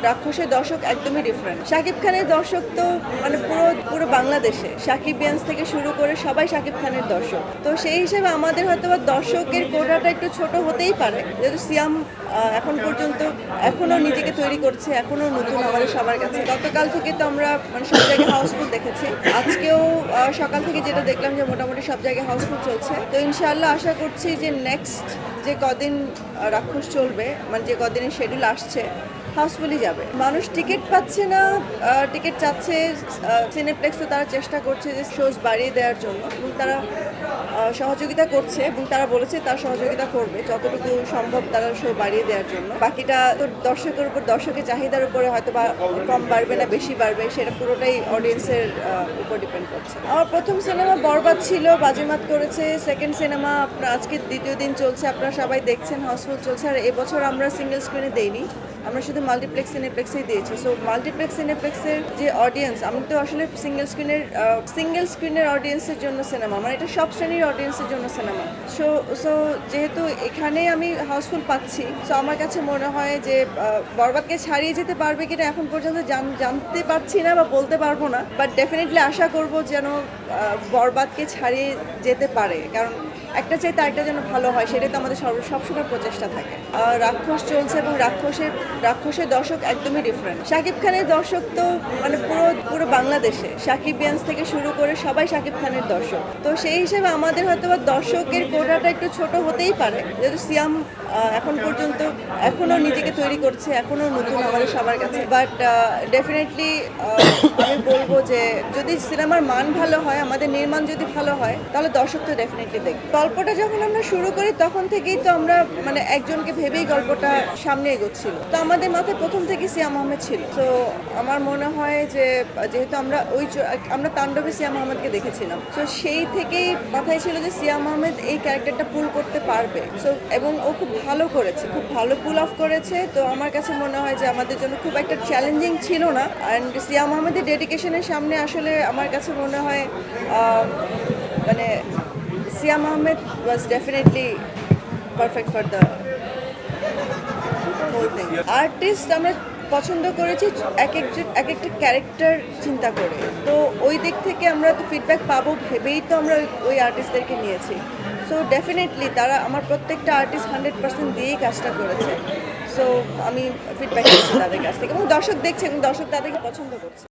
রাক্ষসের দর্শক একদমই ডিফারেন্ট। শাকিব খানের দর্শক তো মানে পুরো পুরো বাংলাদেশে সাকিবিয়ান্স থেকে শুরু করে সবাই শাকিব খানের দর্শক। তো সেই হিসেবে আমাদের হয়তো বা দর্শকের কোটাটা একটু ছোট হতেই পারে, যেহেতু সিয়াম এখন পর্যন্ত এখনো নিজেকে তৈরি করছে, এখনো নতুন আমাদের সবার কাছে। গতকাল থেকে তো আমরা মানে সব জায়গায় হাউসফুল দেখেছি, আজকেও সকাল থেকে যেটা দেখলাম যে মোটামুটি সব জায়গায় হাউসফুল চলছে। তো ইনশাআল্লাহ আশা করছি যে নেক্সট যে কদিন রাক্ষস চলবে, মানে যে কদিনের শিডিউল আসছে, হাউসফুলি যাবে। মানুষ টিকিট পাচ্ছে না, টিকিট চাচ্ছে। সিনেপ্লেক্স তো তারা চেষ্টা করছে যে শোজ বাড়িয়ে দেওয়ার জন্য, এবং তারা সহযোগিতা করছে, এবং তারা বলেছে তারা সহযোগিতা করবে যতটুকু সম্ভব তারা শো বাড়িয়ে দেওয়ার জন্য। বাকিটা তো দর্শকের উপর, দর্শকের চাহিদার উপরে হয়তো বা কম বাড়বে না বেশি বাড়বে, সেটা পুরোটাই অডিয়েন্সের উপর ডিপেন্ড করছে। আমার প্রথম সিনেমা বরবাদ ছিল, বাজিমাত করেছে। সেকেন্ড সিনেমা আপনার আজকে দ্বিতীয় দিন চলছে, আপনারা সবাই দেখছেন, হাউসফুল চলছে। আর এবছর আমরা সিঙ্গেল স্ক্রিনে দেইনি, আমরা শুধু মাল্টিপ্লেক্স সিনেপ্লেক্সেই দিয়েছি। সো মাল্টিপ্লেক্স সিনেপ্লেক্সের যে অডিয়েন্স, আমি তো আসলে সিঙ্গেল স্ক্রিনের অডিয়েন্সের জন্য সিনেমা, মানে এটা সব শ্রেণীর অডিয়েন্সের জন্য সিনেমা। সো যেহেতু এখানে আমি হাউসফুল পাচ্ছি, সো আমার কাছে মনে হয় যে বরবাদকে ছাড়িয়ে যেতে পারবে কিনা এখন পর্যন্ত জানতে পারছি না বা বলতে পারবো না, বাট ডেফিনেটলি আশা করব যেন বরবাদকে ছাড়িয়ে যেতে পারে, কারণ একটা চাইতে আরেকটা যেন ভালো হয়, সেটাই তো আমাদের সবসময় প্রচেষ্টা থাকে। রাক্ষস চলছে, এবং রাক্ষসের দর্শক একদমই ডিফারেন্ট। শাকিব খানের দর্শক তো মানে পুরো বাংলাদেশে সাকিবিয়ান্স থেকে শুরু করে সবাই শাকিব খানের দর্শক। তো সেই হিসেবে আমাদের হয়তো বা দর্শকের কোটাটা একটু ছোট হতেই পারে, যেহেতু সিয়াম এখন পর্যন্ত এখনো নিজেকে তৈরি করছে, এখনো নতুন আমাদের সবার কাছে। বাট ডেফিনেটলি আমি বলবো যে যদি সিনেমার মান ভালো হয়, আমাদের নির্মাণ যদি ভালো হয়, তাহলে দর্শক তো ডেফিনেটলি দেখবে। গল্পটা যখন আমরা শুরু করি তখন থেকেই তো আমরা মানে একজনকে ভেবেই গল্পটা সামনে এগোচ্ছিল। তো আমাদের মাথায় প্রথম থেকে সিয়াম আহমেদ ছিল। তো আমার মনে হয় যে যেহেতু আমরা তাণ্ডবে সিয়াম আহমেদকে দেখেছিলাম, তো সেই থেকেই মাথায় ছিল যে সিয়াম আহমেদ এই ক্যারেক্টারটা পুল করতে পারবে। সো এবং ও খুব ভালো করেছে, খুব ভালো পুল অফ করেছে। তো আমার কাছে মনে হয় যে আমাদের জন্য খুব একটা চ্যালেঞ্জিং ছিল না। অ্যান্ড সিয়াম আহমেদের ডেডিকেশনের সামনে আসলে আমার কাছে মনে হয় মানে Siam Ahmed was definitely perfect for the whole thing. Artist আমরা পছন্দ করেছি এক একটা ক্যারেক্টার চিন্তা করে, তো ওই দিক থেকে আমরা তো ফিডব্যাক পাবো ভেবেই তো আমরা ওই আর্টিস্টদেরকে নিয়েছি। সো ডেফিনেটলি তারা আমার প্রত্যেকটা আর্টিস্ট 100% দিয়েই কাজটা করেছে। সো আমি ফিডব্যাক পেয়েছি তাদের কাছ থেকে, এবং দর্শক দেখছে এবং দর্শক তাদেরকে পছন্দ করছে।